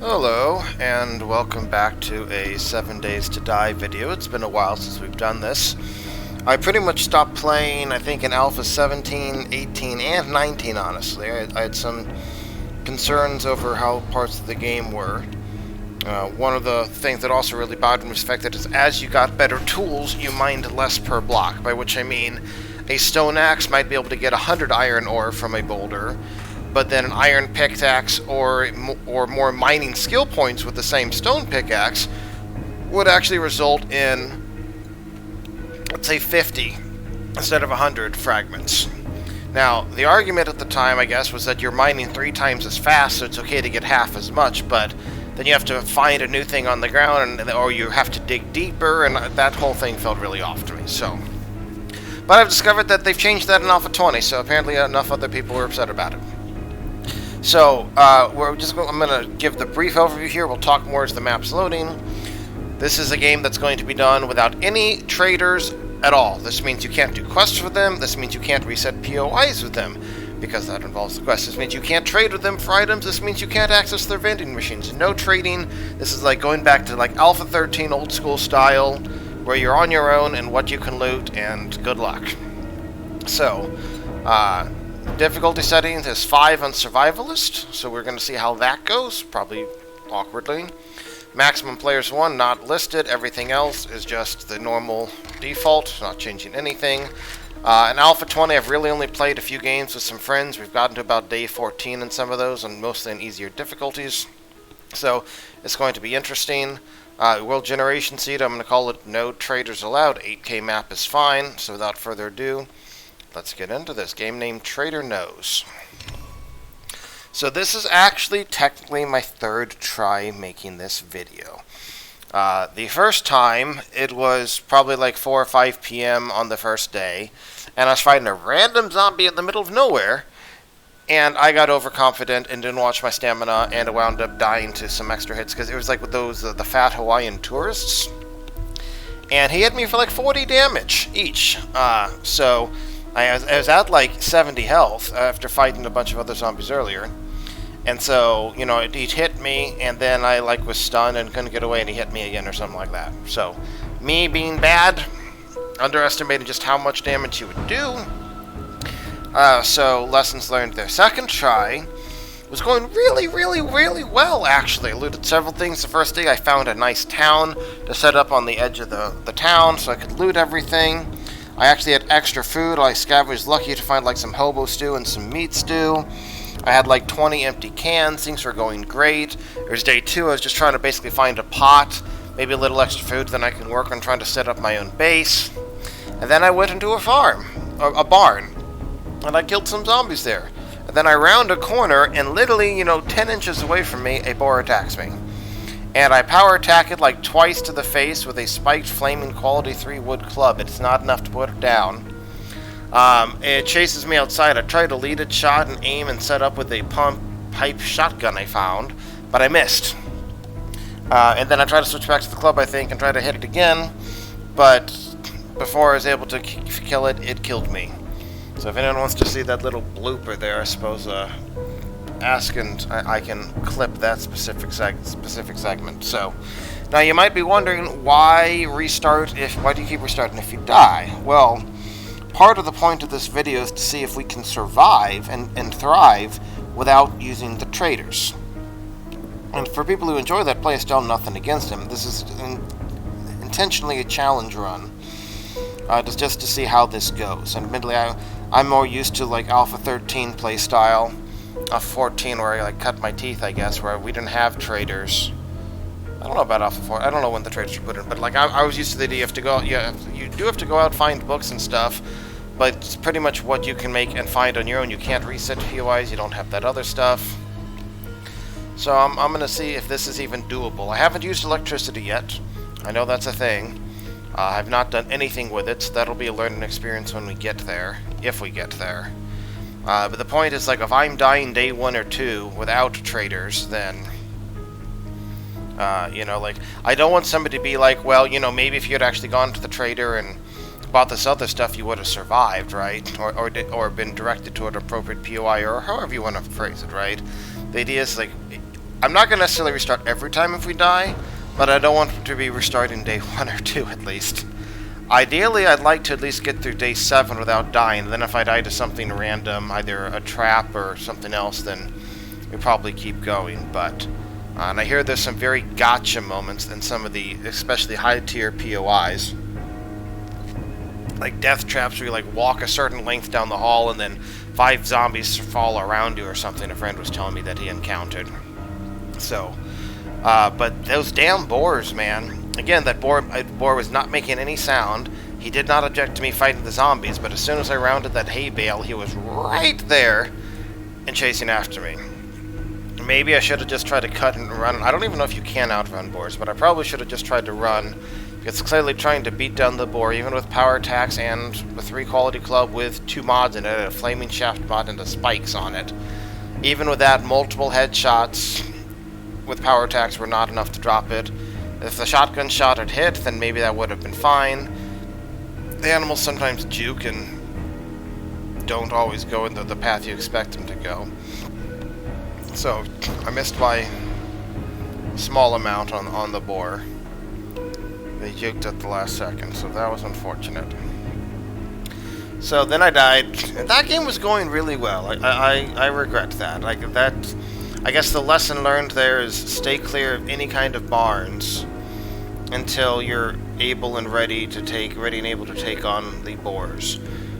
Hello, and welcome back to a 7 Days to Die video. It's been a while since we've done this. I pretty much stopped playing, I think, in Alpha 17, 18, and 19, honestly. I had some concerns over how parts of the game were. One of the things that also really bothered me was the fact that as you got better tools, you mined less per block, by which I mean a stone axe might be able to get 100 iron ore from a boulder, but then an iron pickaxe or more mining skill points with the same stone pickaxe would actually result in, let's say, 50 instead of 100 fragments. Now, the argument at the time, I guess, was that you're mining 3 times as fast, so it's okay to get half as much, but then you have to find a new thing on the ground, or you have to dig deeper, and that whole thing felt really off to me, so. But I've discovered that they've changed that in Alpha 20, so apparently enough other people were upset about it. So, I'm going to give the brief overview here. We'll talk more as the map's loading. This is a game that's going to be done without any traders at all. This means you can't do quests with them. This means you can't reset POIs with them, because that involves the quest. This means you can't trade with them for items. This means you can't access their vending machines. No trading. This is like going back to like Alpha 13 old school style, where you're on your own and what you can loot, and good luck. So, difficulty settings is 5 on Survivalist, so we're going to see how that goes, probably awkwardly. Maximum players 1, not listed. Everything else is just the normal default, not changing anything. In Alpha 20, I've really only played a few games with some friends. We've gotten to about day 14 in some of those, and mostly in easier difficulties. So, it's going to be interesting. World Generation Seed, I'm going to call it no traders allowed. 8K map is fine, so without further ado, let's get into this. Game name Trader Knows. So this is actually technically my 3rd try making this video. The first time, it was probably like 4 or 5 p.m. on the first day, and I was fighting a random zombie in the middle of nowhere, and I got overconfident and didn't watch my stamina, and I wound up dying to some extra hits, because it was like with those, the fat Hawaiian tourists, and he hit me for like 40 damage each, so I was at like 70 health after fighting a bunch of other zombies earlier. And so, you know, he'd hit me, and then I like was stunned and couldn't get away, and he hit me again or something like that. So, me being bad, underestimating just how much damage he would do. So, lessons learned there. Second try was going really, really, really well, actually. I looted several things. The first day I found a nice town to set up on the edge of the town so I could loot everything. I actually had extra food. I was lucky to find like some hobo stew and some meat stew. I had like 20 empty cans. Things were going great. It was day 2. I was just trying to basically find a pot, maybe a little extra food, then I can work on trying to set up my own base. And then I went into a barn, and I killed some zombies there. And then I round a corner, and literally, 10 inches away from me, a boar attacks me. And I power attack it like twice to the face with a spiked flaming quality 3 wood club. It's not enough to put it down. It chases me outside. I tried to lead it, shot, and aim and set up with a pipe shotgun I found, but I missed. And then I tried to switch back to the club, I think, and try to hit it again, but before I was able to kill it, it killed me. So if anyone wants to see that little blooper there, I suppose, ask and I can clip that specific segment. So, now you might be wondering, why do you keep restarting if you die? Well, part of the point of this video is to see if we can survive and thrive without using the traders. And for people who enjoy that playstyle, nothing against them. This is intentionally a challenge run, just to see how this goes. And admittedly, I'm more used to like Alpha 13 playstyle, 14 where I like cut my teeth, I guess, where we didn't have traders. I don't know about Alpha 4. I don't know when the traders were put in, but like I was used to the idea you do have to go out, find books and stuff, but it's pretty much what you can make and find on your own. You can't reset POIs. You don't have that other stuff. So I'm going to see if this is even doable. I haven't used electricity yet. I know that's a thing. I've not done anything with it, so that'll be a learning experience when we get there, if we get there. But the point is, like, if I'm dying day 1 or 2 without traders, then like, I don't want somebody to be like, well, maybe if you had actually gone to the trader and bought this other stuff, you would have survived, right? Or been directed to an appropriate POI, or however you want to phrase it, right? The idea is, like, I'm not going to necessarily restart every time if we die, but I don't want to be restarting day 1 or 2 at least. Ideally, I'd like to at least get through day 7 without dying. Then if I die to something random, either a trap or something else, then we probably keep going. But and I hear there's some very gotcha moments in some of the, especially high-tier POIs. Like death traps where you like walk a certain length down the hall and then 5 zombies fall around you or something. A friend was telling me that he encountered. So, but those damn boars, man. Again, that boar was not making any sound. He did not object to me fighting the zombies, but as soon as I rounded that hay bale, he was right there and chasing after me. Maybe I should have just tried to cut and run. I don't even know if you can outrun boars, but I probably should have just tried to run. It's clearly trying to beat down the boar, even with power attacks and a 3 quality club with 2 mods in it, a flaming shaft mod and the spikes on it. Even with that, multiple headshots with power attacks were not enough to drop it. If the shotgun shot had hit, then maybe that would have been fine. The animals sometimes juke and don't always go in the path you expect them to go. So, I missed by a small amount on the boar. They juked at the last second, so that was unfortunate. So then I died. That game was going really well. I regret that. I guess the lesson learned there is stay clear of any kind of barns until you're able and ready and able to take on the boars,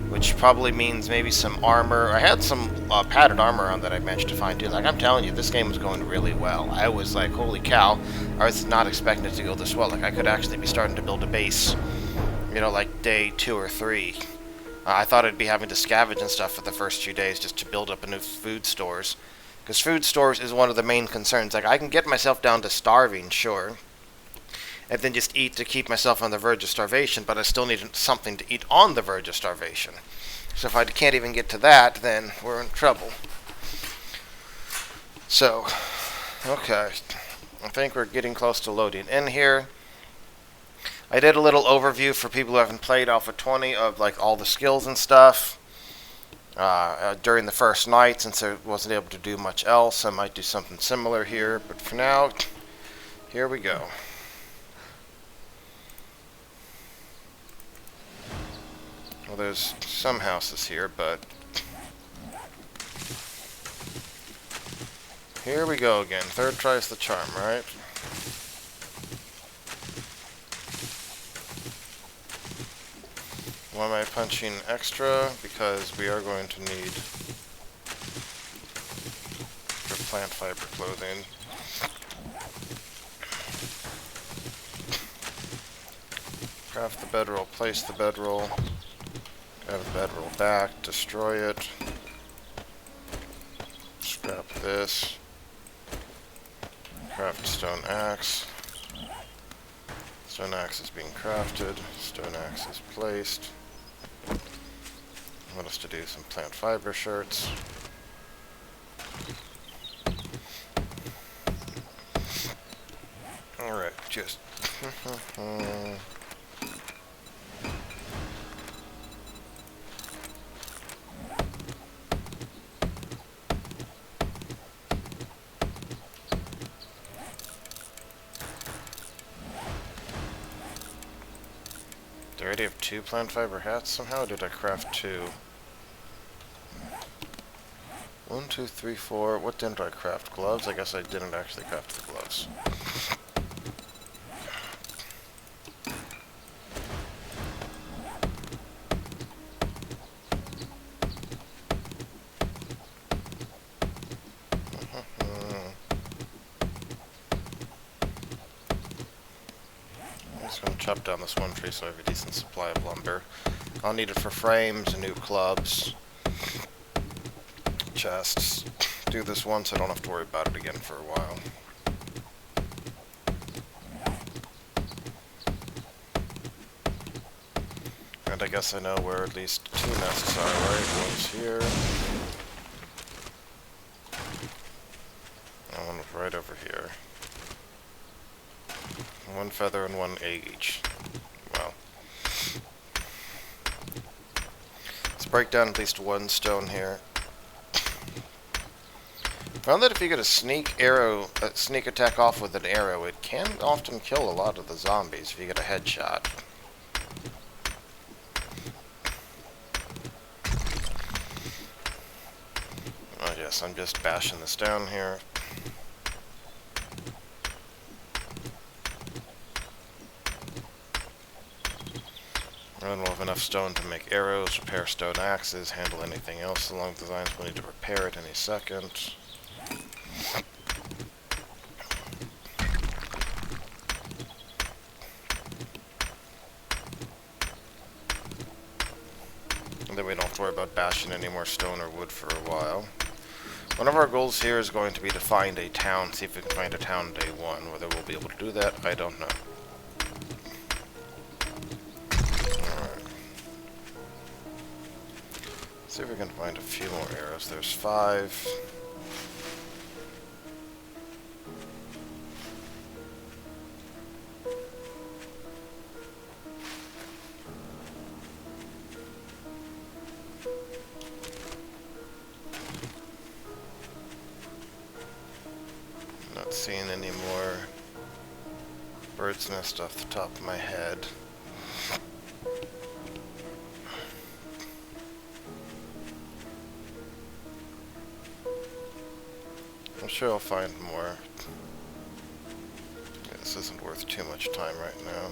which probably means maybe some armor. I had some padded armor on that I managed to find too. Like, I'm telling you, this game was going really well. I was like, holy cow, I was not expecting it to go this well. Like, I could actually be starting to build a base, you know, like day 2 or 3. I thought I'd be having to scavenge and stuff for the first few days just to build up enough food stores, because food stores is one of the main concerns. Like, I can get myself down to starving, sure, and then just eat to keep myself on the verge of starvation, but I still need something to eat on the verge of starvation. So if I can't even get to that, then we're in trouble. So, okay, I think we're getting close to loading in here. I did a little overview for people who haven't played Alpha 20 of like all the skills and stuff during the first night, since I wasn't able to do much else. I might do something similar here, but for now, here we go. Well, there's some houses here, but here we go again. Third tries the charm, right? Why am I punching extra? Because we are going to need for plant fiber clothing. Craft the bedroll, place the bedroll. Grab the bedroll back, destroy it. Scrap this. Craft stone axe. Stone axe is being crafted. Stone axe is placed. I want us to do some plant fiber shirts. Alright, just... Do I already have 2 plant fiber hats somehow? Or did I craft 2? 1, 2, 3, 4. What didn't I craft? Gloves? I guess I didn't actually craft the gloves. Chop down this one tree so I have a decent supply of lumber. I'll need it for frames, new clubs, chests. Do this once, I don't have to worry about it again for a while. And I guess I know where at least 2 nests are, right? One's here. And one right over here. 1 feather and 1 egg each. Well. Let's break down at least 1 stone here. Found that if you get a sneak attack off with an arrow, it can often kill a lot of the zombies if you get a headshot. Oh yes, I'm just bashing this down here. And we'll have enough stone to make arrows, repair stone axes, handle anything else along the lines. We'll need to repair it any second. And then we don't have to worry about bashing any more stone or wood for a while. One of our goals here is going to be to find a town, see if we can find a town day one. Whether we'll be able to do that, I don't know. See if we can find a few more arrows. There's 5. Not seeing any more bird's nest off the top of my head. I'm sure I'll find more. Yeah, this isn't worth too much time right now.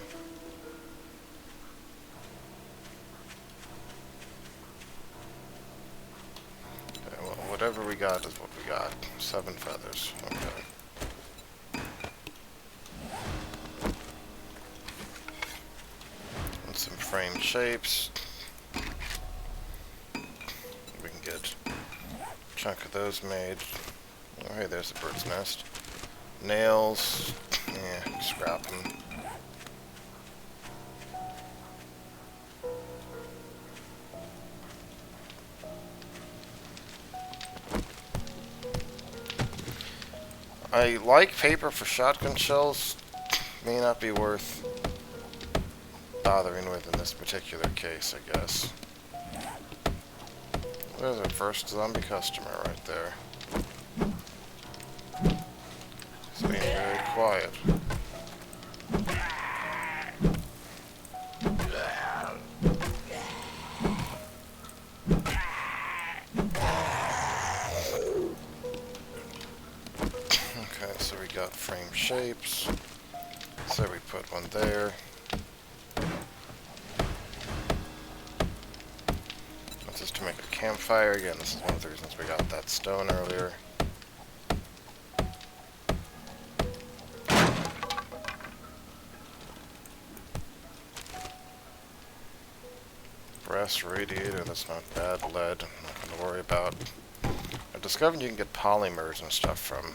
Okay, well, whatever we got is what we got. 7 feathers. Okay. And some framed shapes. We can get a chunk of those made. Oh, hey, there's a bird's nest. Nails. Yeah, scrap them. I like paper for shotgun shells. May not be worth bothering with in this particular case, I guess. There's our first zombie customer right there. He's being very quiet. Okay, so we got frame shapes. So we put one there. This is to make a campfire. Again, this is one of the reasons we got that stone earlier. Brass radiator, that's not bad. Lead, I'm not going to worry about. I've discovered you can get polymers and stuff from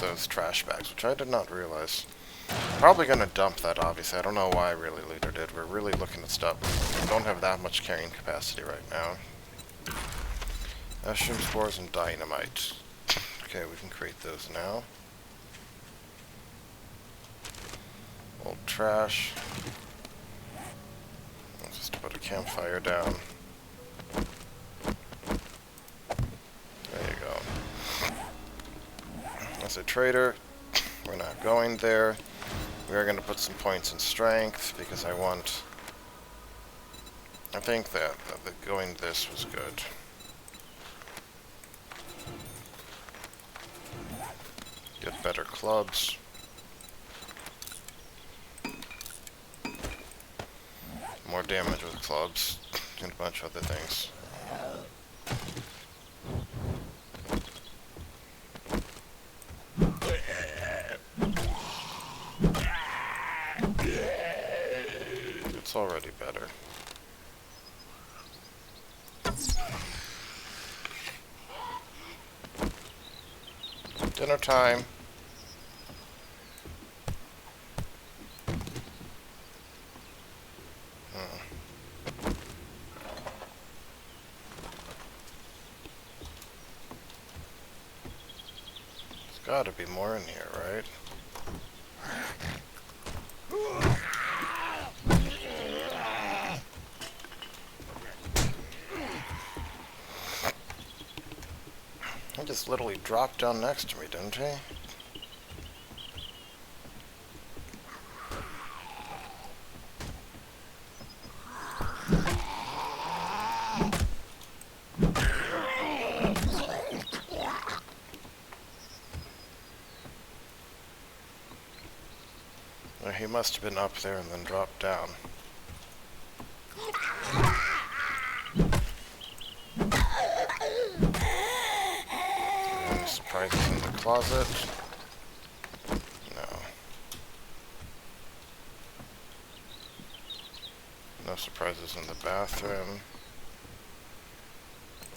those trash bags, which I did not realize. I'm probably going to dump that, obviously. I don't know why I really looted it. We're really looking at stuff. We don't have that much carrying capacity right now. Mushroom spores and dynamite. Okay, we can create those now. Old trash. Let's just put a campfire down. There you go. As a trader, we're not going there. We are going to put some points in strength because I think that going this was good. Get better clubs. More damage with clubs, and a bunch of other things. It's already better. Dinner time. There's gotta be more in here, right? just literally dropped down next to me, didn't he? Or he must have been up there and then dropped down. Any surprises in the closet? No. No surprises in the bathroom.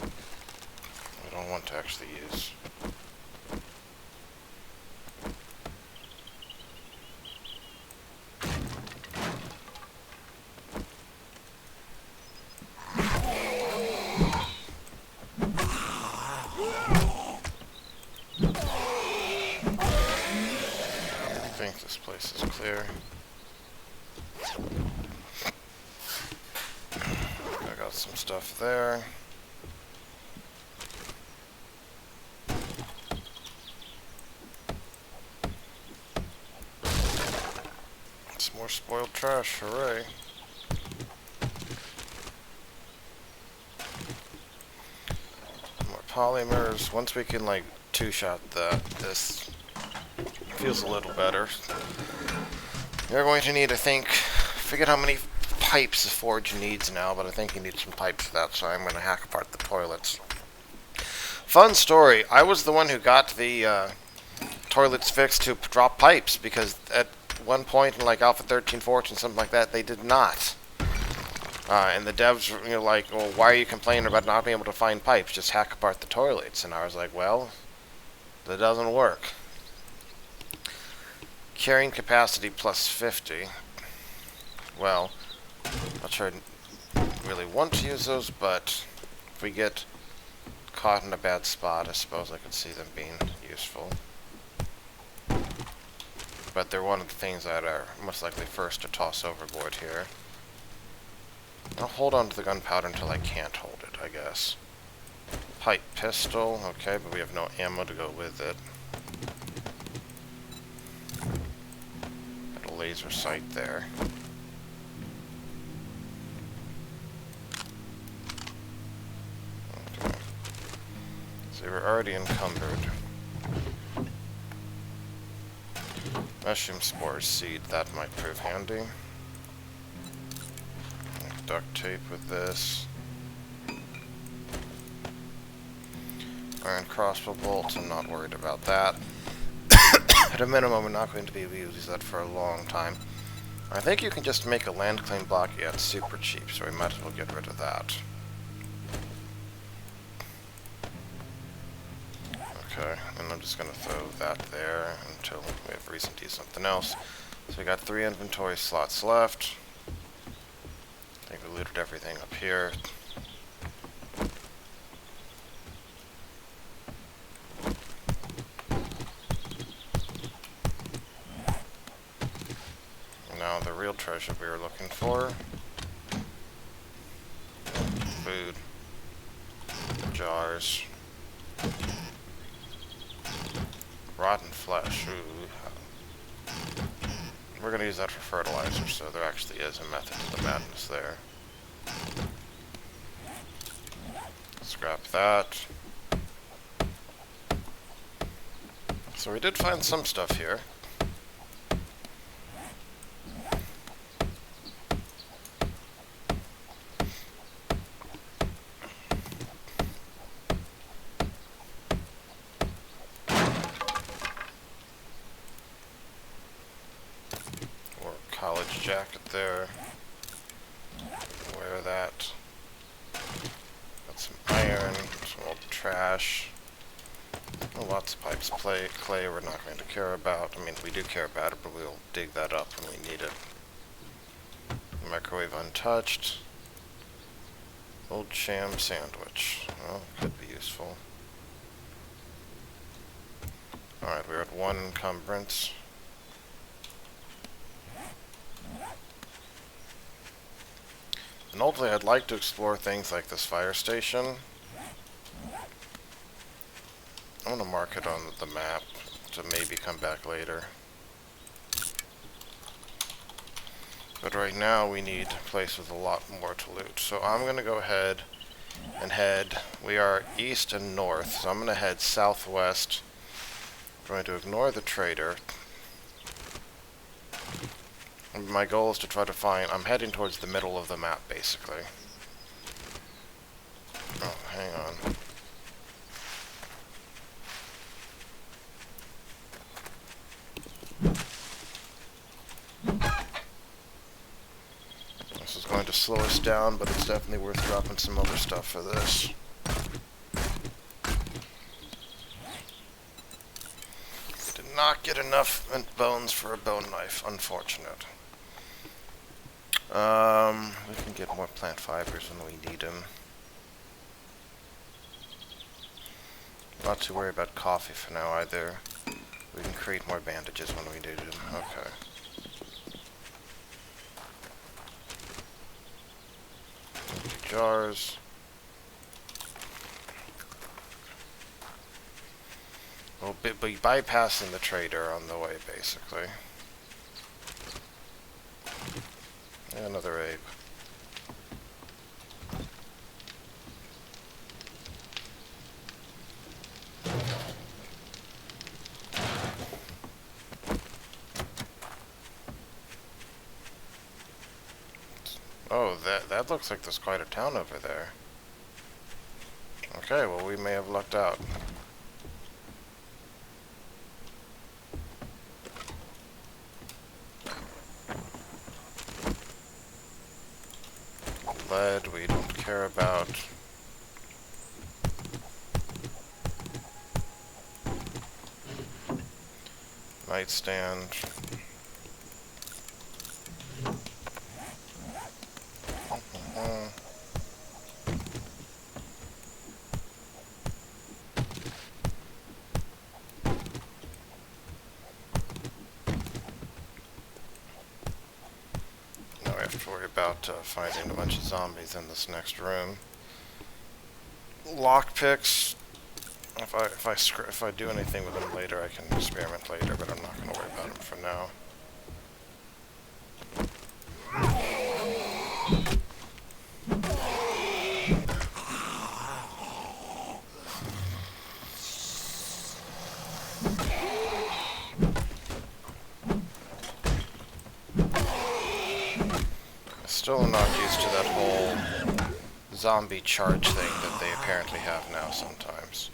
I don't want to actually use. I think this place is clear. I got some stuff there. Some more spoiled trash, hooray. More polymers. Once we can like two-shot that, this feels a little better. You're going to need, I think, forget how many pipes the forge needs now, but I think you need some pipes for that, so I'm going to hack apart the toilets. Fun story. I was the one who got the toilets fixed to drop pipes, because at one point in like Alpha 13, 14, something like that, they did not. And the devs were like, well, why are you complaining about not being able to find pipes? Just hack apart the toilets. And I was like, well, that doesn't work. Carrying capacity plus 50. Well, not sure I really want to use those, but if we get caught in a bad spot, I suppose I could see them being useful. But they're one of the things that are most likely first to toss overboard here. I'll hold on to the gunpowder until I can't hold it, I guess. Pipe pistol, okay, but we have no ammo to go with it. Got a laser sight there. Okay. So we're already encumbered. Mushroom spore seed, that might prove handy. Duct tape with this. Iron crossbow bolt, I'm not worried about that. At a minimum, we're not going to be able to use that for a long time. I think you can just make a land claim block, yeah, it's super cheap, so we might as well get rid of that. Okay, and I'm just going to throw that there until we have reason to use something else. So we got 3 inventory slots left. I think we looted everything up here. Now the real treasure we were looking for. Food. Jars. Rotten flesh. Ooh. We're going to use that for fertilizer, so there actually is a method to the madness there. Scrap that. So we did find some stuff here. College jacket there. Wear that. Got some iron, some old trash. Oh, lots of pipes. Clay we're not going to care about. I mean, we do care about it, but we'll dig that up when we need it. Microwave untouched. Old sham sandwich. Well, could be useful. Alright, we're at 1 encumbrance. And ultimately, I'd like to explore things like this fire station. I'm gonna mark it on the map to maybe come back later. But right now we need a place with a lot more to loot. So I'm gonna go ahead and head. We are east and north, so I'm gonna head southwest. I'm going to ignore the trader. My goal is to try to find... I'm heading towards the middle of the map, basically. Oh, hang on. This is going to slow us down, but it's definitely worth dropping some other stuff for this. Did not get enough bones for a bone knife, unfortunate. We can get more plant fibers when we need them. Not to worry about coffee for now either. We can create more bandages when we need them. Okay. Empty jars. We'll be bypassing the trader on the way, basically. And another ape. Oh, that looks like there's quite a town over there. Okay, well we may have lucked out. Lead we don't care about. Nightstand. Now we have to worry about finding a bunch of zombies in this next room. Lockpicks. If I do anything with them later, I can experiment later, but I'm not going to worry about them for now. Still not used to that whole zombie charge thing that they apparently have now sometimes.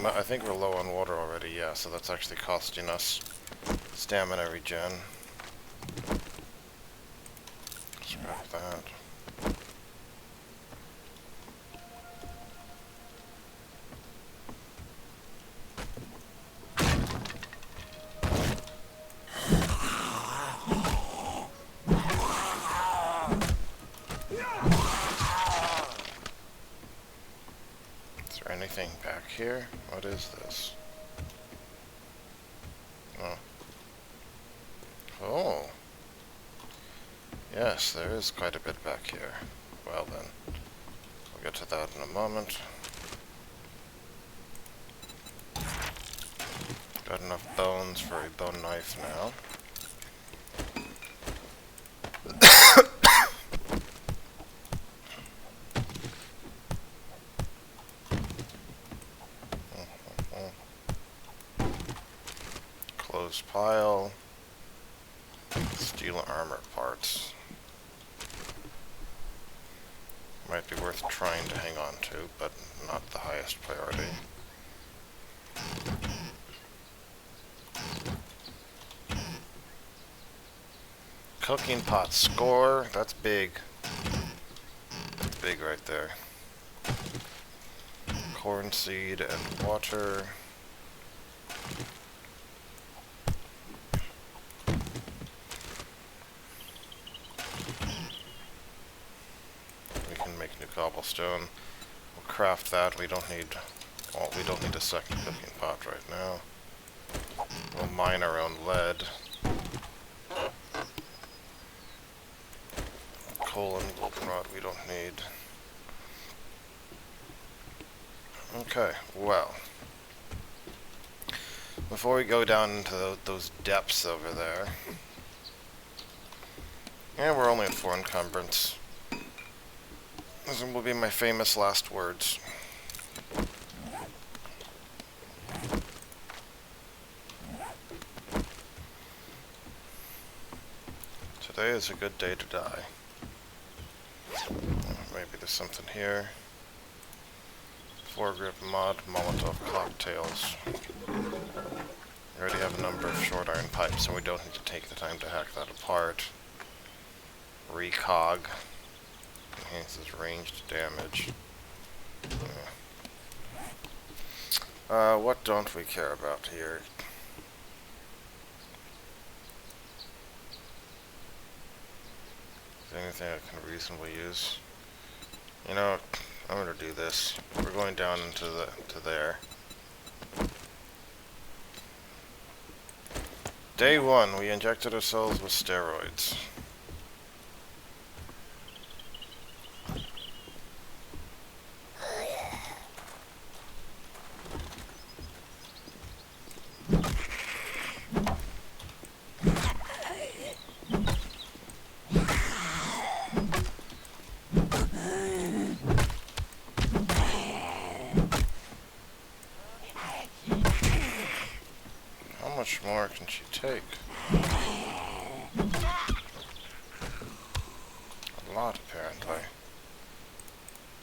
I think we're low on water already, yeah, so that's actually costing us stamina regen. Scrap that. Anything back here? What is this? Oh. Oh. Yes, there is quite a bit back here. Well then, we'll get to that in a moment. Got enough bones for a bone knife now. Closed pile. Steel armor parts. Might be worth trying to hang on to, but not the highest priority. Cooking pot score. That's big. That's big right there. Corn seed and water. Cobblestone. We'll craft that. We don't need a second cooking pot right now. We'll mine our own lead. coal and goldenrod we don't need. Okay, well. Before we go down into those depths over there. Yeah, we're only at 4 encumbrance. Those will be my famous last words. Today is a good day to die. Maybe there's something here. Foregrip mod, Molotov cocktails. We already have a number of short iron pipes, so we don't need to take the time to hack that apart. Recog. Enhances ranged damage. What don't we care about here? Is there anything I can reasonably use? You know, I'm gonna do this. We're going down into there. Day 1, we injected ourselves with steroids. How much more can she take? A lot, apparently.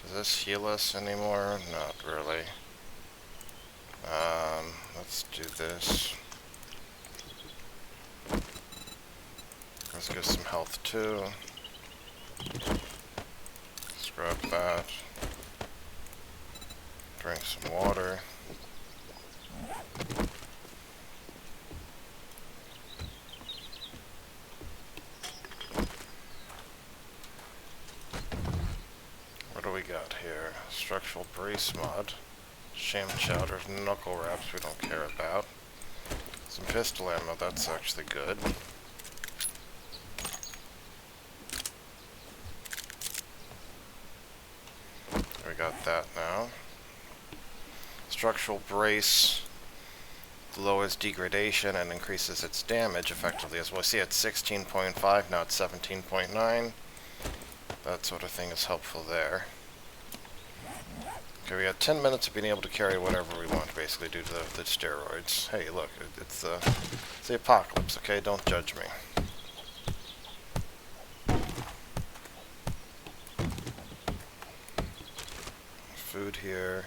Does this heal us anymore? Not really. Let's do this. Let's get some health too. Scrub that. Drink some water. What do we got here? Structural brace mod. Sham chowders, knuckle wraps we don't care about. Some pistol ammo, that's actually good. We got that now. Structural brace lowers degradation and increases its damage effectively as well. See, it's 16.5, now it's 17.9. That sort of thing is helpful there. Okay, we got 10 minutes of being able to carry whatever we want, basically, due to the steroids. Hey, look, it's the apocalypse, okay? Don't judge me. Food here.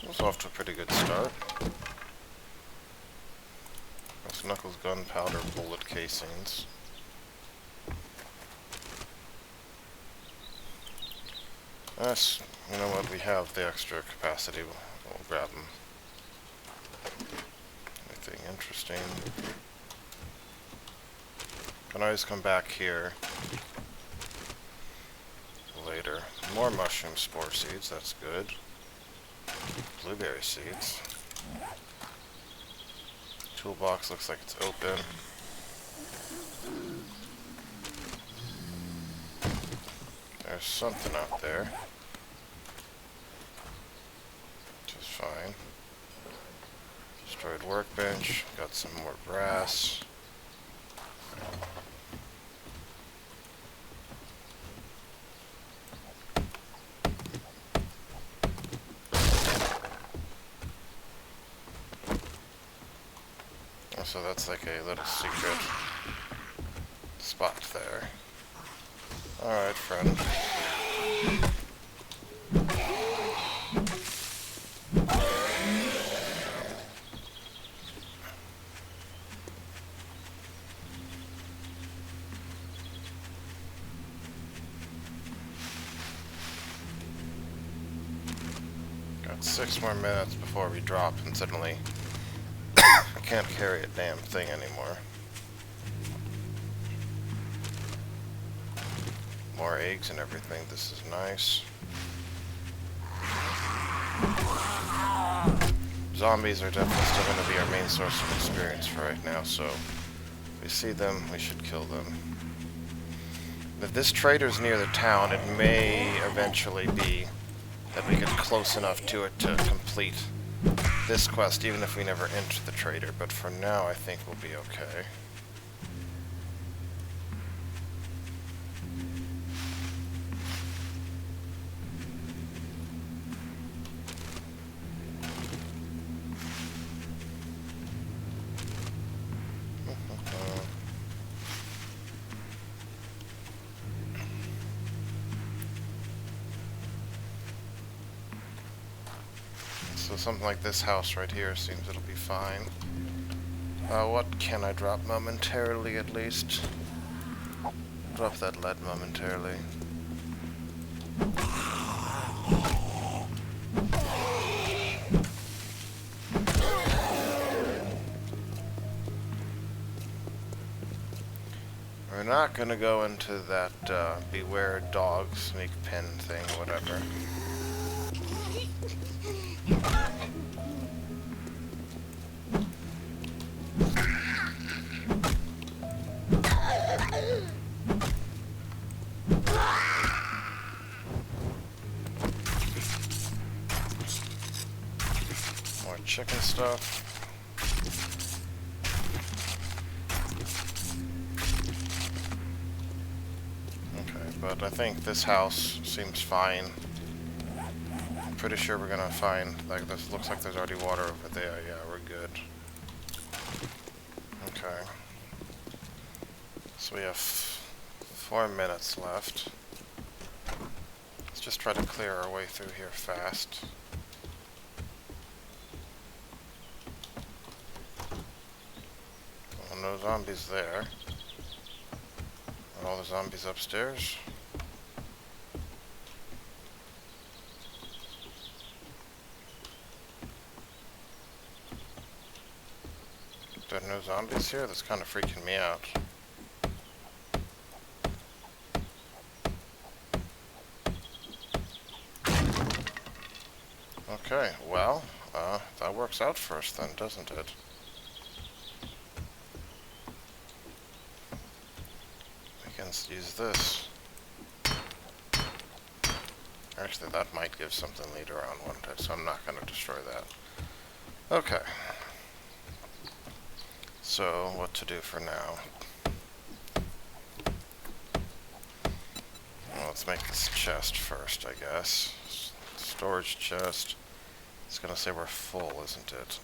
It's off to a pretty good start. That's knuckles, gunpowder, bullet casings. Yes, you know what, we have the extra capacity, we'll grab them. Anything interesting? Can always come back here later. More mushroom spore seeds, that's good. Blueberry seeds. Toolbox looks like it's open. There's something out there. Which is fine. Destroyed workbench. Got some more brass. So that's like a little secret spot there. Alright, friend. Got 6 more minutes before we drop, and suddenly I can't carry a damn thing anymore. More eggs and everything. This is nice. Zombies are definitely still going to be our main source of experience for right now, so we we see them, we should kill them. If this trader's near the town, it may eventually be that we get close enough to it to complete this quest, even if we never enter the trader. But for now, I think we'll be okay. So something like this house right here seems it'll be fine. What can I drop momentarily at least? Drop that lead momentarily. We're not gonna go into that beware dog sneak pin thing, whatever. More chicken stuff. Okay, but I think this house seems fine. Pretty sure we're gonna find, like, this looks like there's already water over there. Yeah, we're good. Okay. So we have 4 minutes left. Let's just try to clear our way through here fast. Well, no zombies there. Are all the zombies upstairs? There are no zombies here? That's kind of freaking me out. Okay, well, that works out for us then, doesn't it? We can use this. Actually, that might give something later on one day, so I'm not going to destroy that. Okay. So, what to do for now? Well, let's make this chest first, I guess. Storage chest. It's gonna say we're full, isn't it?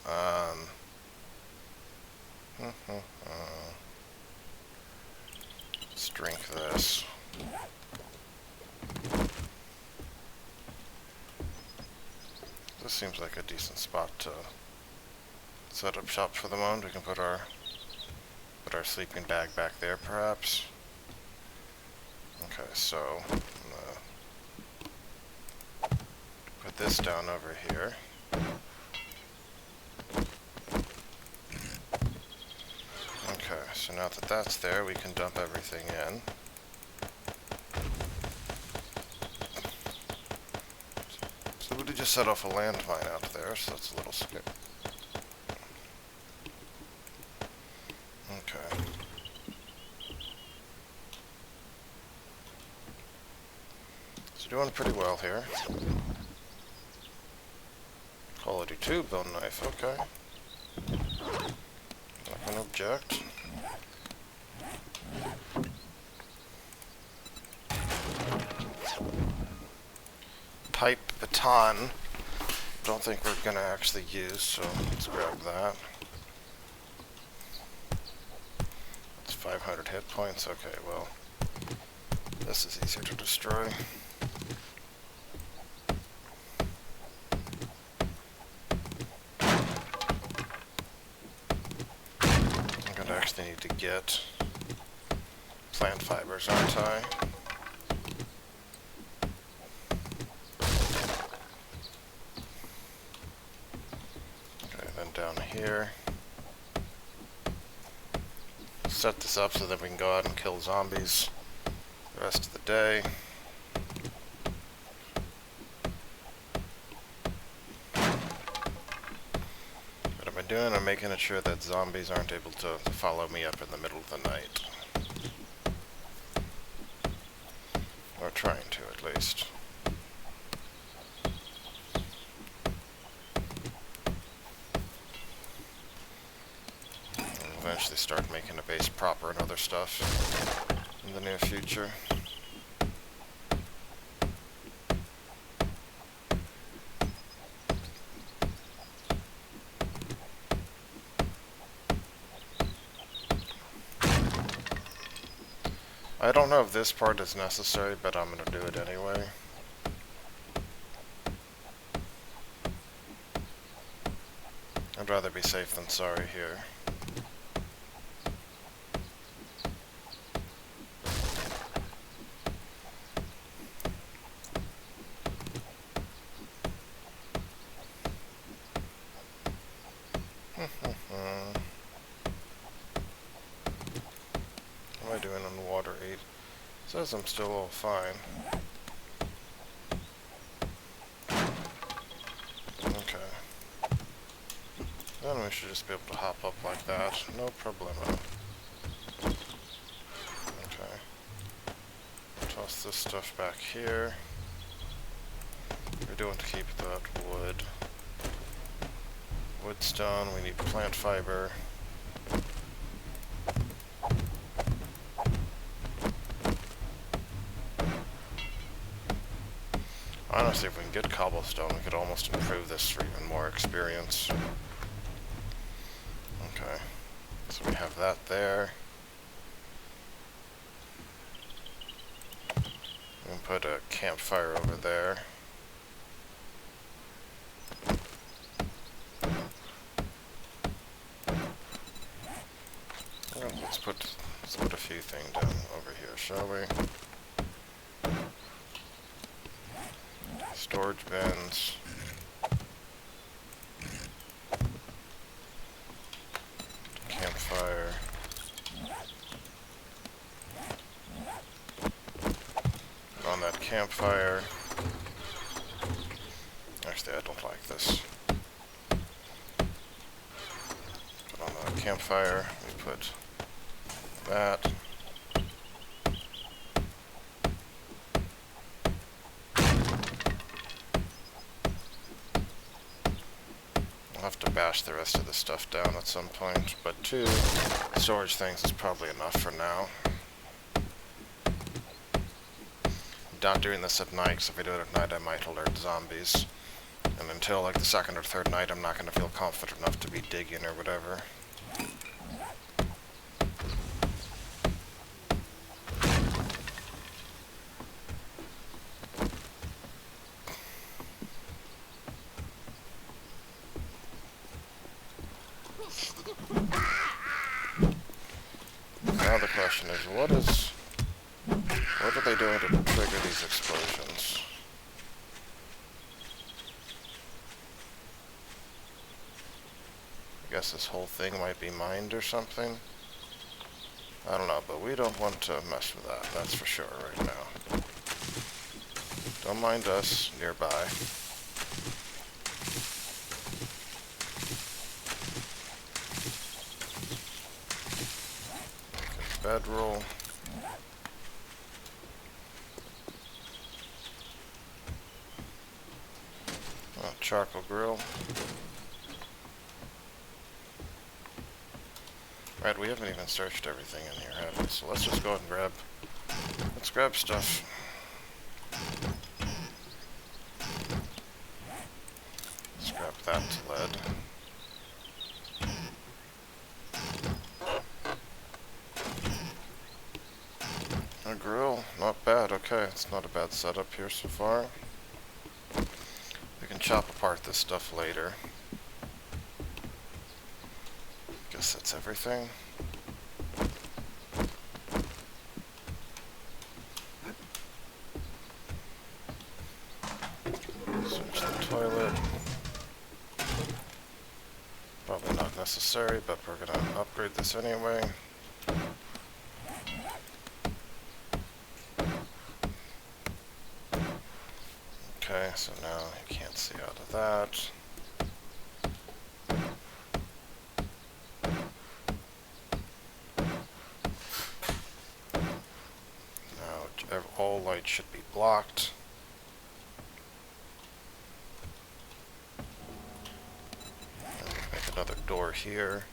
Let's drink this. This seems like a decent spot to set up shop for the moment. We can put our sleeping bag back there, perhaps. Okay, so put this down over here. Okay, so now that that's there, we can dump everything in. So we just set off a landmine out there, so that's a little scary. Okay. So doing pretty well here. Quality 2 bone knife, okay. Not gonna object. Pipe baton. Don't think we're gonna actually use, so let's grab that. It's 500 hit points, okay, well, this is easier to destroy. I need to get plant fibers, aren't I? Okay, then down here. Set this up so that we can go out and kill zombies the rest of the day. doing? I'm making sure that zombies aren't able to follow me up in the middle of the night. Or trying to, at least. And eventually start making a base proper and other stuff in the near future. I don't know if this part is necessary, but I'm going to do it anyway. I'd rather be safe than sorry here. What am I doing on water 8? It says I'm still all fine. Okay. Then we should just be able to hop up like that. No problemo. Okay. Toss this stuff back here. We're doing to keep that wood. Woodstone, we need plant fiber. Honestly, if we can get cobblestone, we could almost improve this for even more experience. Okay, so we have that there. We can put a campfire over there. Well, let's put a few things down over here, shall we? Storage bins. Campfire. And on that campfire. Actually, I don't like this. But on the campfire, we put that. I'll have to bash the rest of the stuff down at some point, but 2 storage things is probably enough for now. I'm not doing this at night, because if I do it at night I might alert zombies. And until like the 2nd or 3rd night I'm not going to feel confident enough to be digging or whatever. Now the question is, what are they doing to trigger these explosions? I guess this whole thing might be mined or something. I don't know, but we don't want to mess with that, that's for sure right now. Don't mind us nearby. Bedroll. Oh, charcoal grill. Right, we haven't even searched everything in here, have we? So let's just go and grab stuff. Scrap that to lead. A grill, not bad. Okay, it's not a bad setup here so far. We can chop apart this stuff later. Guess that's everything. Search the toilet. Probably not necessary, but we're gonna upgrade this anyway. Okay, so now you can't see out of that. light should be blocked. Make another door here.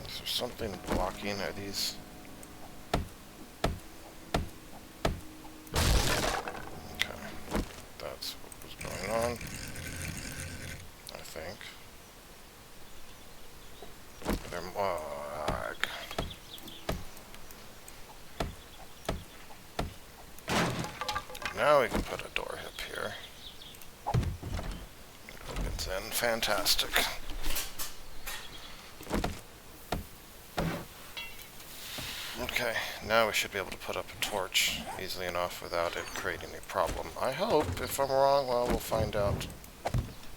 Is there something blocking? Are these... That's what was going on, I think. Now we can put a door hip here. It opens in. Fantastic. Okay, now we should be able to put up a torch easily enough without it creating a problem. I hope. If I'm wrong, well, we'll find out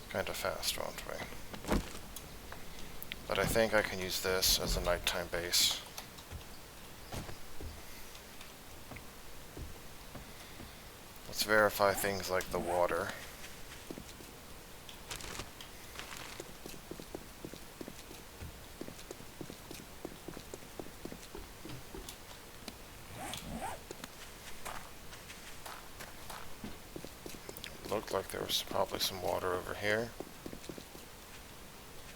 kind of fast, won't we? But I think I can use this as a nighttime base. Let's verify things like the water. Looked like there was probably some water over here.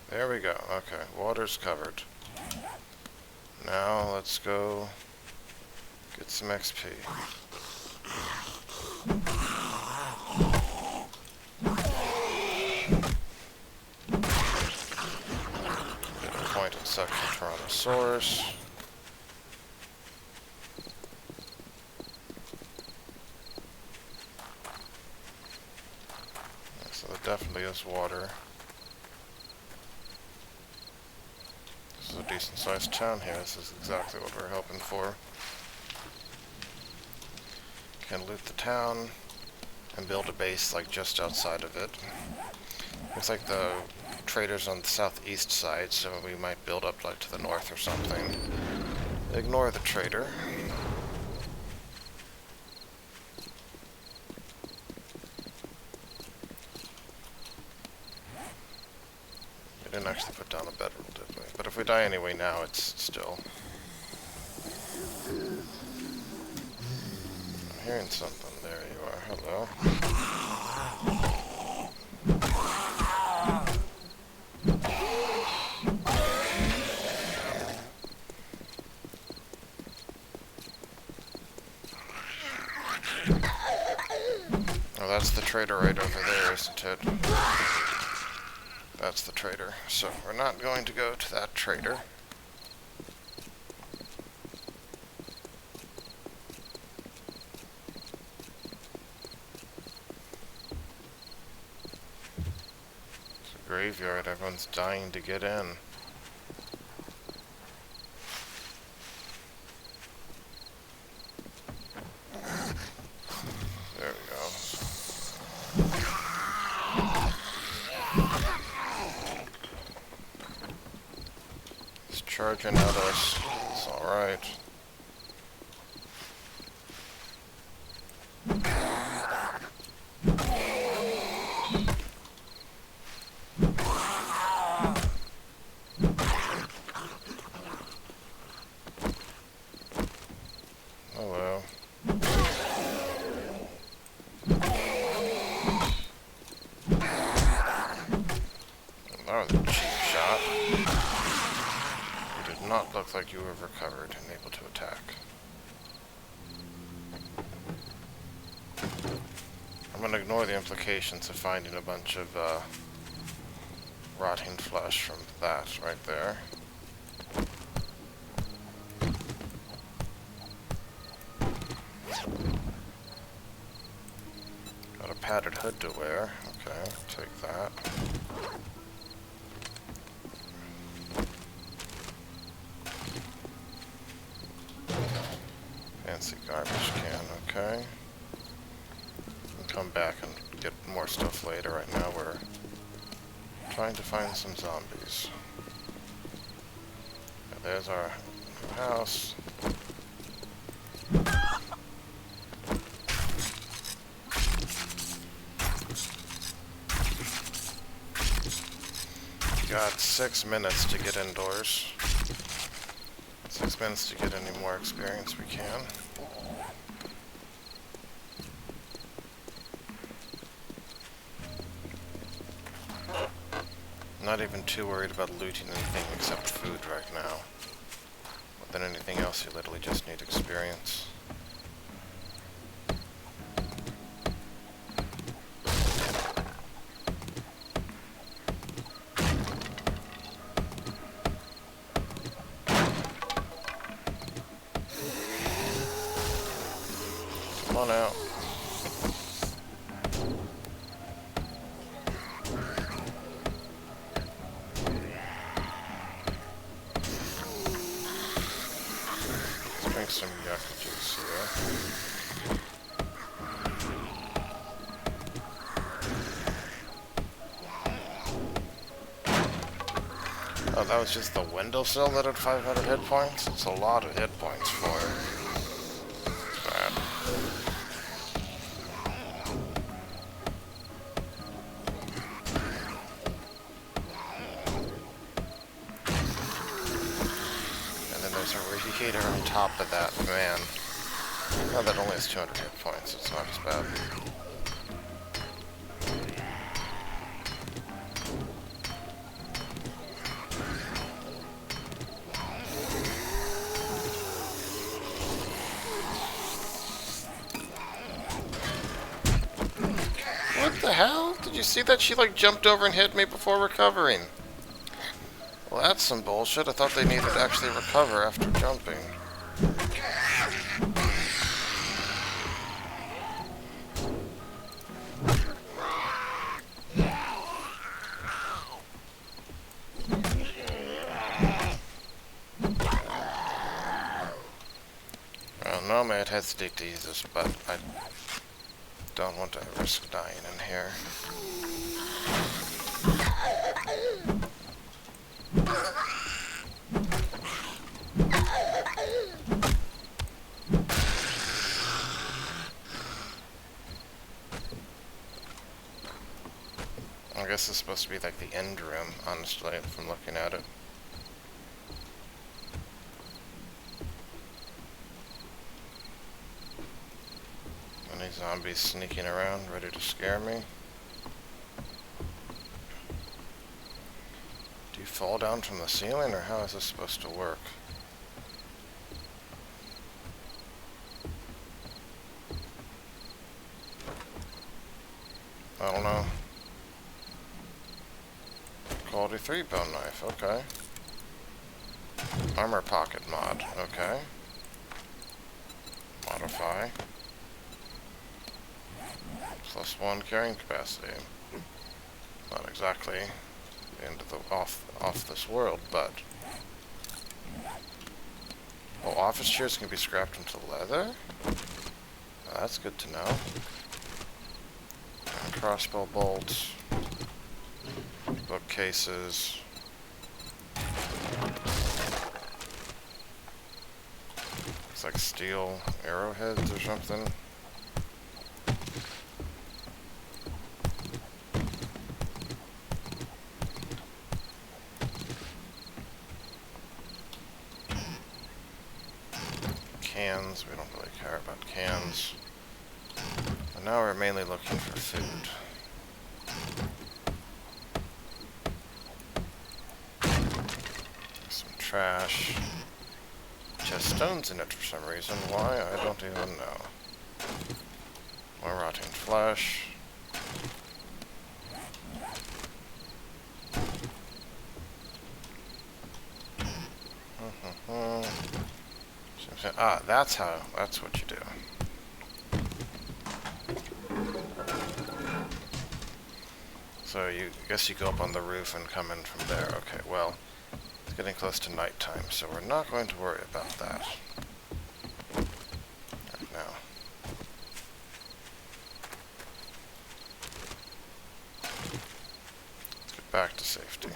There we go. Okay, water's covered. Now let's go get some XP. Get a point in section Tyrannosaurus. So there definitely is water. This is a decent sized town here. This is exactly what we're hoping for. Can loot the town and build a base like just outside of it. Looks like the trader's on the southeast side, so we might build up like to the north or something. Ignore the trader. We didn't actually put down a bedroll, did we? But if we die anyway now, it's still... I'm hearing something. There you are. Hello. Oh, that's the trader right over there, isn't it? That's the trader. So, we're not going to go to that trader. It's a graveyard. Everyone's dying to get in. There we go. He's charging at us. It's alright. Hello. That was a cheap shot. You did not look like you were recovered and able to attack. I'm going to ignore the implications of finding a bunch of rotting flesh from that right there. Got a padded hood to wear. Okay, take that. Fancy garbage can, okay. We'll come back and get more stuff later. Right now we're trying to find some zombies. And there's our new house. got 6 minutes to get indoors. 6 minutes to get any more experience we can. Not even too worried about looting anything except food right now. More than anything else, you literally just need experience. Come on out. Some yucca juice here. Oh, that was just the windowsill that had 500 hit points? It's a lot of hit points for that. And then there's a radiator on top of that, man. Oh, that only has 200 hit points, it's not as bad. What the hell? Did you see that? She like jumped over and hit me before recovering. Well, that's some bullshit. I thought they needed to actually recover after jumping. Normally I'd hesitate to use this, but I don't want to risk dying in here. I guess it's supposed to be like the end room, honestly, from looking at it. Any zombies sneaking around, ready to scare me? Do you fall down from the ceiling, or how is this supposed to work? I don't know. Quality 3 bone knife, okay. Armor pocket mod, okay. Modify. +1 carrying capacity. Not exactly the end of the off this world, but oh, office chairs can be scrapped into leather? That's good to know. And crossbow bolts, bookcases. It's like steel arrowheads or something. Cans, we don't really care about cans. And now we're mainly looking for food. Some trash. Chest stones in it for some reason. Why? I don't even know. More rotting flesh. Ah, that's what you do. So I guess you go up on the roof and come in from there. Okay, well, it's getting close to nighttime, so we're not going to worry about that right now. Let's get back to safety.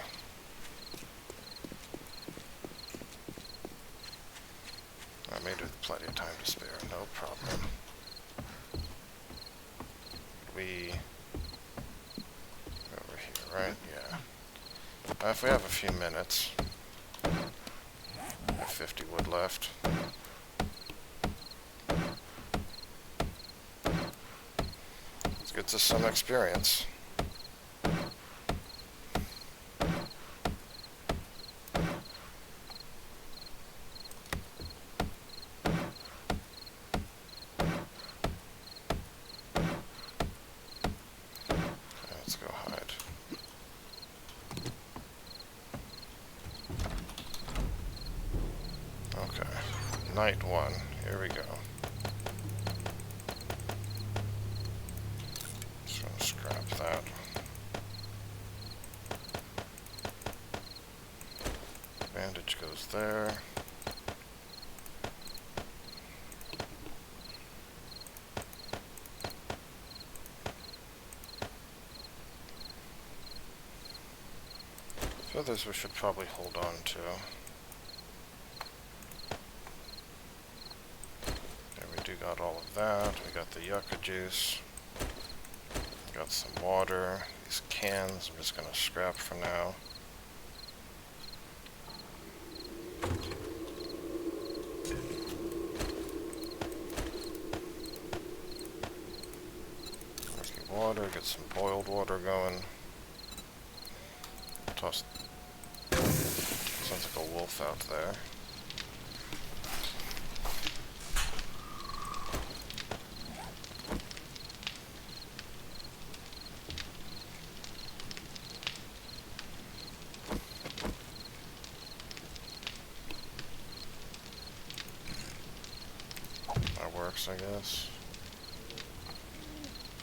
I made it with plenty of time to spare, no problem. Over here, right? Yeah. If we have a few minutes. We have 50 wood left. Let's get to some experience. Let's go hide. Okay, night one, here we go. Just gonna scrap that. Bandage goes there. Feathers we should probably hold on to. We got all of that. We got the yucca juice. We got some water. These cans I'm just gonna scrap for now. Murky water, get some boiled water going. Toss. Sounds like a wolf out there. Works, I guess.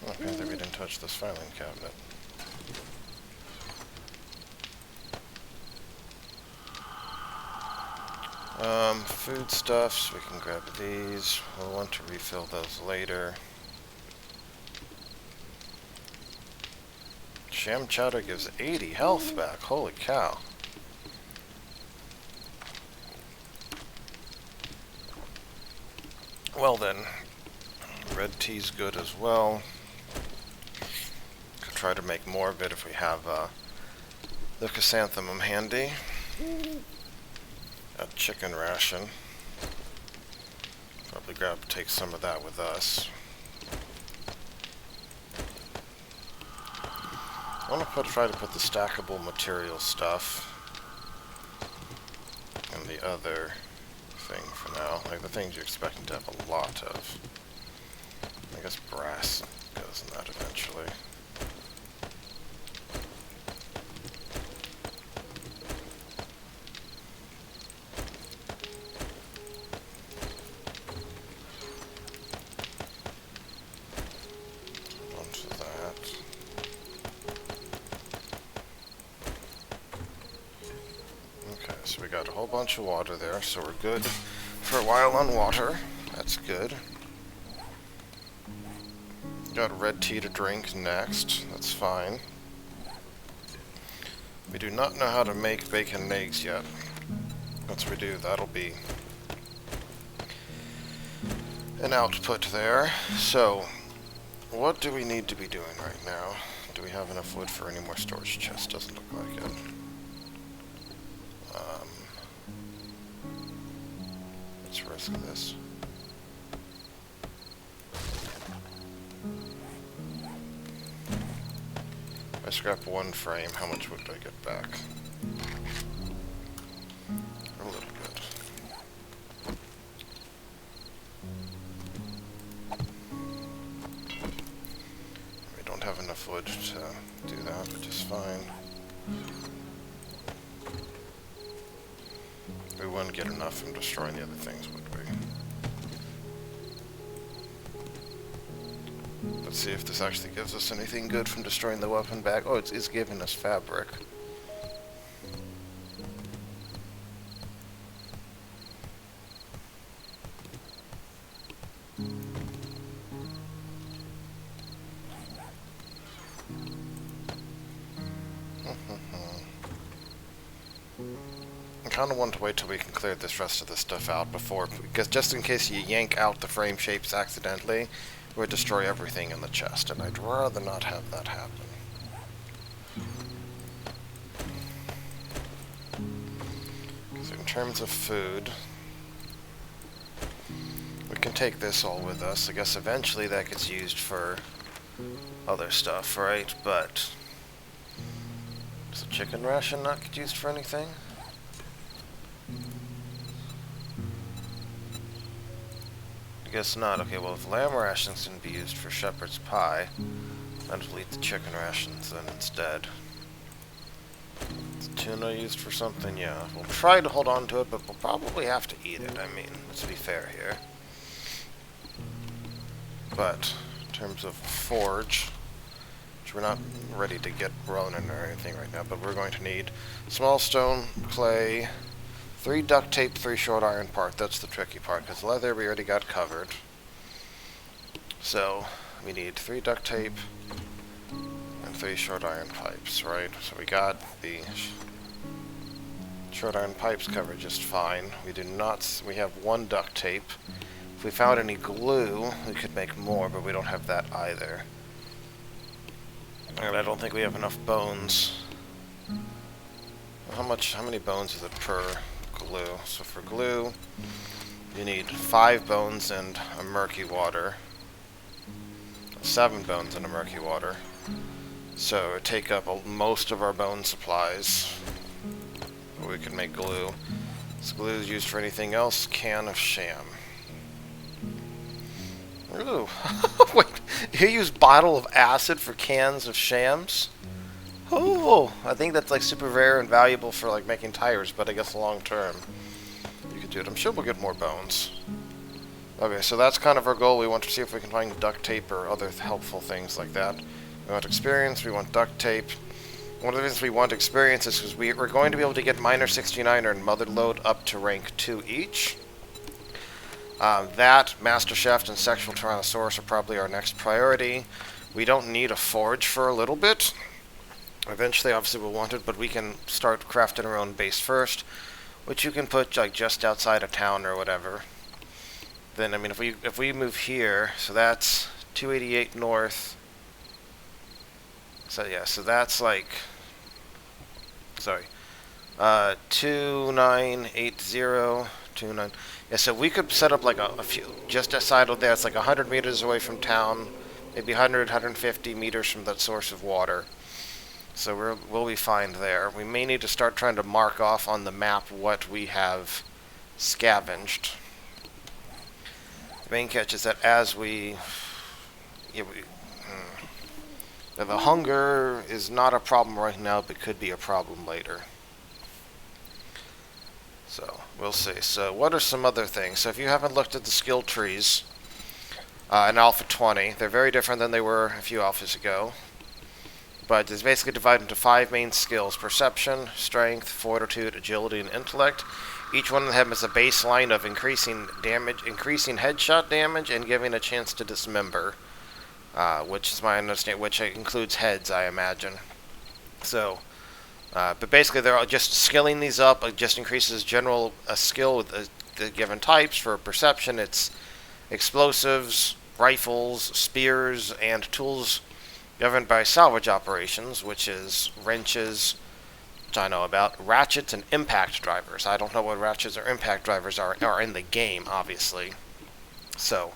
Oh, apparently we didn't touch this filing cabinet. Foodstuffs, we can grab these. We'll want to refill those later. Sham chowder gives 80 health back, holy cow. Well then, red tea's good as well. Could try to make more of it if we have the chrysanthemum handy. A chicken ration. Probably take some of that with us. I want to try to put the stackable material stuff in the other thing for now. Like the things you're expecting to have a lot of. I guess brass goes in that eventually. Onto that. Okay, so we got a whole bunch of water there, so we're good for a while on water. That's good. Got red tea to drink next. That's fine. We do not know how to make bacon and eggs yet. Once we do, that'll be an output there. So, what do we need to be doing right now? Do we have enough wood for any more storage chests? Doesn't look like it. Let's risk this. If I scrap one frame, how much wood do I get back? A little bit. We don't have enough wood to do that, which is fine. We wouldn't get enough from destroying the other things, would we? Let's see if this actually gives us anything good from destroying the weapon bag. Oh, it's giving us fabric. I kind of want to wait till we can clear this rest of the stuff out before, because just in case you yank out the frame shapes accidentally, it would destroy everything in the chest, and I'd rather not have that happen. So in terms of food, we can take this all with us. I guess eventually that gets used for other stuff, right? But does the chicken ration not get used for anything? I guess not. Okay, well, if lamb rations can be used for shepherd's pie, I'll delete the chicken rations then instead. Is tuna used for something? Yeah. We'll try to hold on to it, but we'll probably have to eat it. I mean, let's be fair here. But in terms of forge, which we're not ready to get Ronin or anything right now, but we're going to need small stone, clay, 3 duct tape, 3 short iron part. That's the tricky part, because leather we already got covered. So we need 3 duct tape and 3 short iron pipes, right? So we got the short iron pipes covered just fine. We do not. We have 1 duct tape. If we found any glue, we could make more, but we don't have that either. And I don't think we have enough bones. How many bones is it per glue? So for glue, you need 5 bones and a murky water. 7 bones and a murky water. So it would take up most of our bone supplies. We could make glue. This glue is used for anything else. Can of sham. Ooh. Wait, you use bottle of acid for cans of shams? Oh, I think that's like super rare and valuable for like making tires, but I guess long term you could do it. I'm sure we'll get more bones. Okay, so that's kind of our goal. We want to see if we can find duct tape or other helpful things like that. We want experience, we want duct tape. One of the reasons we want experience is because we're going to be able to get Miner 69 and Mother Lode up to rank 2 each. That, Master Chef, and Sexual Tyrannosaurus are probably our next priority. We don't need a forge for a little bit. Eventually, obviously, we'll want it, but we can start crafting our own base first, which you can put like just outside of town or whatever. Then, I mean, if we move here, so that's 288 north. So yeah, so that's like, sorry, 2980, 29. Yeah, so we could set up like a few just outside of there. It's like 100 meters away from town, maybe 100, 150 meters from that source of water. So we'll be fine there. We may need to start trying to mark off on the map what we have scavenged. The main catch is that as the hunger is not a problem right now, but could be a problem later. So, we'll see. So, what are some other things? So, if you haven't looked at the skill trees in Alpha 20, they're very different than they were a few alphas ago. But it's basically divided into 5 main skills: Perception, Strength, Fortitude, Agility, and Intellect. Each one of them has a baseline of increasing damage, increasing headshot damage, and giving a chance to dismember. Which is my understanding, which includes heads, I imagine. So, but basically they're all just skilling these up. It just increases general skill with the given types. For perception, it's explosives, rifles, spears, and tools governed by salvage operations, which is wrenches, which I know about, ratchets, and impact drivers. I don't know what ratchets or impact drivers are in the game, obviously. So,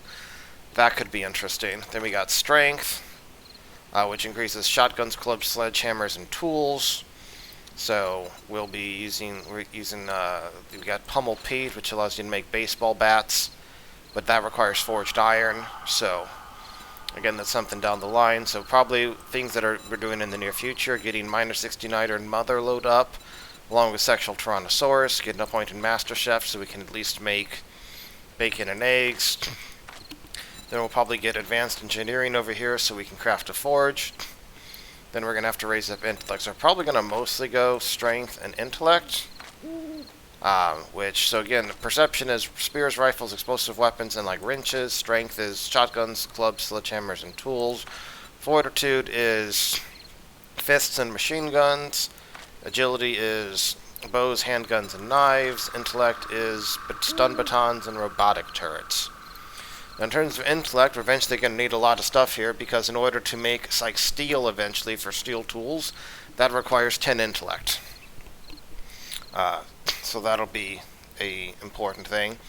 that could be interesting. Then we got strength, which increases shotguns, clubs, sledgehammers, and tools. So we'll be we got Pummel Pete, which allows you to make baseball bats, but that requires forged iron. So again, that's something down the line. So probably things that we're doing in the near future: getting Miner 69 and Mother Lode up, along with Sexual Tyrannosaurus, getting appointed Master Chef so we can at least make bacon and eggs. Then we'll probably get advanced engineering over here so we can craft a forge. Then we're going to have to raise up intellect. So we're probably going to mostly go strength and intellect. So again, perception is spears, rifles, explosive weapons, and like wrenches. Strength is shotguns, clubs, sledgehammers, and tools. Fortitude is fists and machine guns. Agility is bows, handguns, and knives. Intellect is stun batons and robotic turrets. In terms of intellect, we're eventually going to need a lot of stuff here, because in order to make like steel eventually for steel tools, that requires 10 intellect. So that'll be a important thing.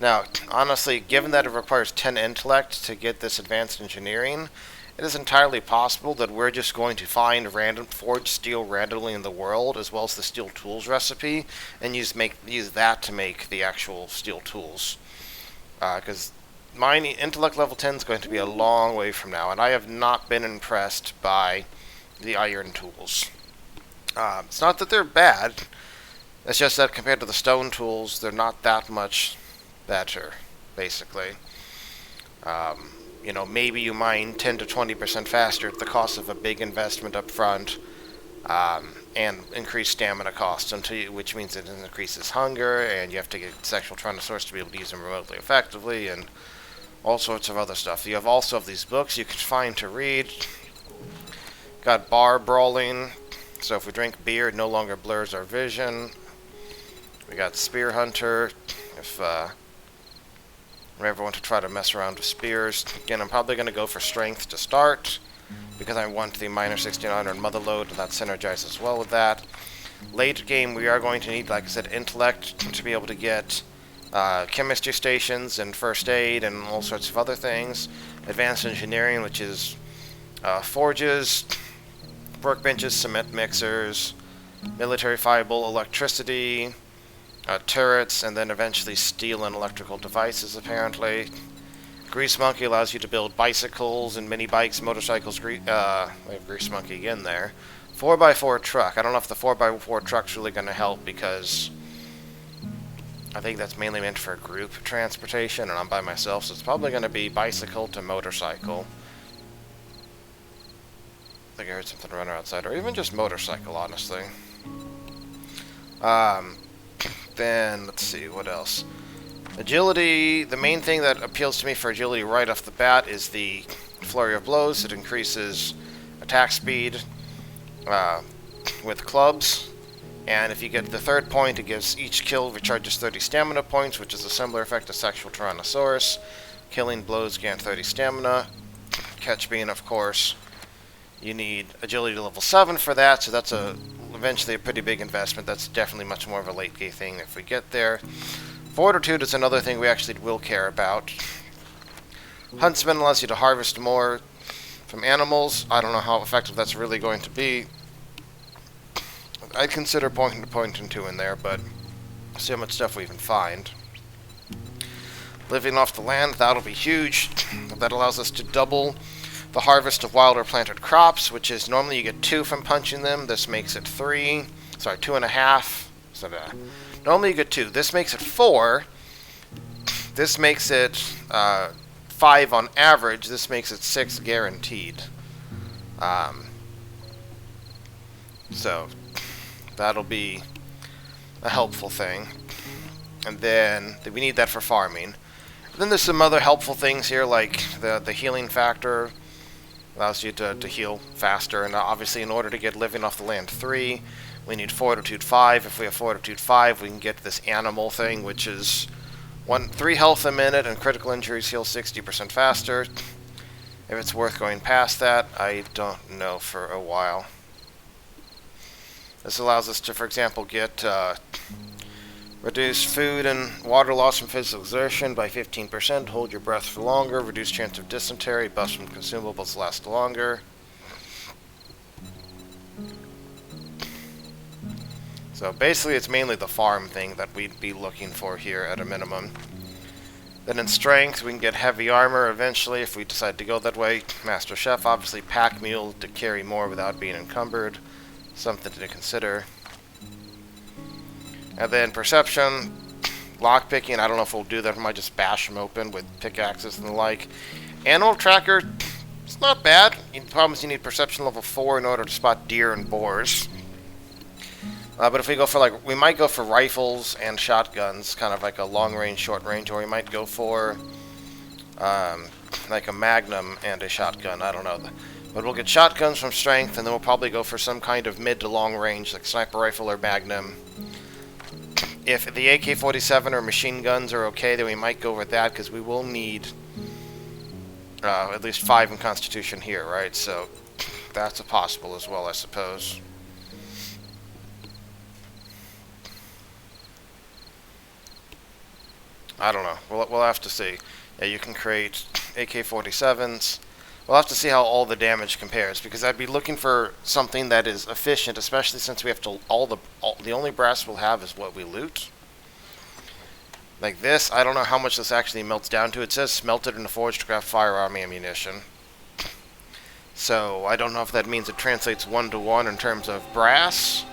Now, honestly, given that it requires 10 intellect to get this advanced engineering, it is entirely possible that we're just going to find random forged steel randomly in the world, as well as the steel tools recipe, and use that to make the actual steel tools. Because my intellect level 10 is going to be a long way from now, and I have not been impressed by the iron tools. It's not that they're bad, it's just that compared to the stone tools, they're not that much better, basically. Maybe you mine 10 to 20% faster at the cost of a big investment up front, and increased stamina costs, which means it increases hunger, and you have to get sexual Tyrannosaurus to be able to use them remotely effectively, and all sorts of other stuff. You also have these books you can find to read. Got bar brawling, so if we drink beer, it no longer blurs our vision. We got Spear Hunter, if we ever want to try to mess around with spears. Again, I'm probably going to go for Strength to start, because I want the minor 69 or Mother Load, and that synergizes well with that. Late game, we are going to need, like I said, Intellect to be able to get chemistry stations and first aid and all sorts of other things. Advanced Engineering, which is forges, workbenches, cement mixers, military fireball, electricity, turrets, and then eventually steel and electrical devices, apparently. Grease Monkey allows you to build bicycles and mini bikes, motorcycles. We have Grease Monkey again there. 4x4 truck. I don't know if the 4x4 truck's really going to help, because I think that's mainly meant for group transportation, and I'm by myself, so it's probably going to be bicycle to motorcycle. I think I heard something running outside, or even just motorcycle, honestly. Then, let's see, what else? Agility, the main thing that appeals to me for agility right off the bat is the Flurry of Blows. It increases attack speed with clubs, and if you get the third point, it gives each kill recharges 30 stamina points, which is a similar effect to Sexual Tyrannosaurus. Killing blows gain 30 stamina. Catch being, of course, you need agility to level 7 for that, so that's eventually a pretty big investment. That's definitely much more of a late game thing if we get there. Fortitude is another thing we actually will care about. Huntsman allows you to harvest more from animals. I don't know how effective that's really going to be. I'd consider pointing to in there, but see how much stuff we can find. Living off the land, that'll be huge. That allows us to double the harvest of wild or planted crops, which is normally you get 2 from punching them. This makes it 3. Sorry, 2.5. So normally you get 2. This makes it 4. This makes it 5 on average. This makes it 6 guaranteed. So that'll be a helpful thing. And then we need that for farming. And then there's some other helpful things here, like the healing factor. Allows you to heal faster, and obviously in order to get Living Off the Land 3, we need Fortitude 5. If we have Fortitude 5, we can get this animal thing, which is 3 health a minute, and critical injuries heal 60% faster. If it's worth going past that, I don't know for a while. This allows us to, for example, get reduce food and water loss from physical exertion by 15%, hold your breath for longer, reduce chance of dysentery, buffs from consumables last longer. So basically it's mainly the farm thing that we'd be looking for here at a minimum. Then in strength we can get heavy armor eventually if we decide to go that way. Master Chef, obviously pack mule to carry more without being encumbered. Something to consider. And then perception, lockpicking, I don't know if we'll do that, we might just bash them open with pickaxes and the like. Animal tracker, it's not bad. The problem is you need perception level 4 in order to spot deer and boars. But if we go for we might go for rifles and shotguns, kind of like a long range, short range, or we might go for like a magnum and a shotgun, I don't know. But we'll get shotguns from strength, and then we'll probably go for some kind of mid to long range, like sniper rifle or magnum. If the AK-47 or machine guns are okay, then we might go with that, because we will need at least 5 in Constitution here, right? So that's a possible as well, I suppose. I don't know. We'll have to see. Yeah, you can create AK-47s. We'll have to see how all the damage compares, because I'd be looking for something that is efficient, especially since we have to the only brass we'll have is what we loot. Like this, I don't know how much this actually melts down to. It says smelted in a forge to craft firearm ammunition. So I don't know if that means it translates 1-to-1 in terms of brass.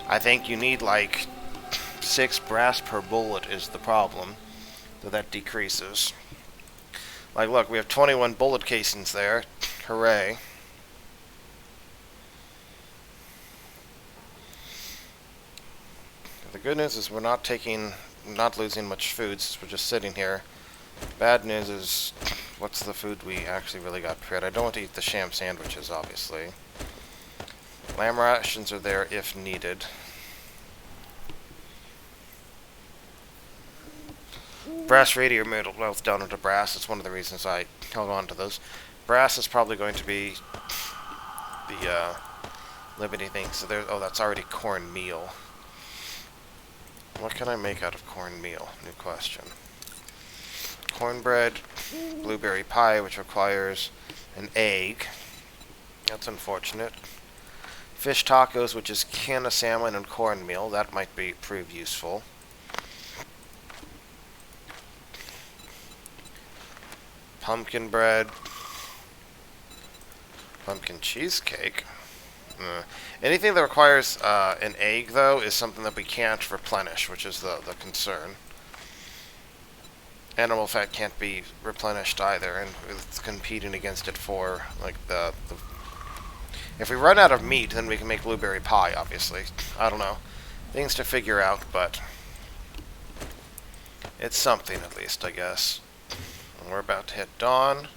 I think you need like 6 brass per bullet is the problem. So that decreases. Like, look, we have 21 bullet casings there. Hooray. The good news is we're not losing much food since we're just sitting here. Bad news is, what's the food we actually really got prepared? I don't want to eat the sham sandwiches, obviously. Lamb rations are there if needed. Brass radio melts down into brass. It's one of the reasons I held on to those. Brass is probably going to be the limiting thing. So there. Oh, that's already cornmeal. What can I make out of cornmeal? New question. Cornbread, blueberry pie, which requires an egg. That's unfortunate. Fish tacos, which is can of salmon and cornmeal. That might prove useful. Pumpkin bread. Pumpkin cheesecake. Anything that requires an egg, though, is something that we can't replenish, which is the concern. Animal fat can't be replenished either, and it's competing against it for, like, the... If we run out of meat, then we can make blueberry pie, obviously. I don't know. Things to figure out, but... it's something, at least, I guess. And we're about to hit dawn.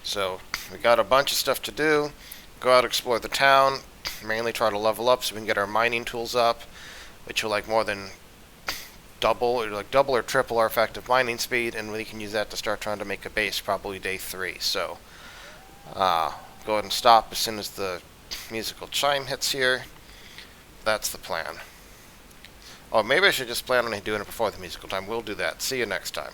So, we got a bunch of stuff to do. Go out, explore the town. Mainly try to level up so we can get our mining tools up, which will like more than double or triple our effective mining speed, and we can use that to start trying to make a base probably day 3. So, go ahead and stop as soon as the musical chime hits here. That's the plan. Oh, maybe I should just plan on doing it before the musical time. We'll do that. See you next time.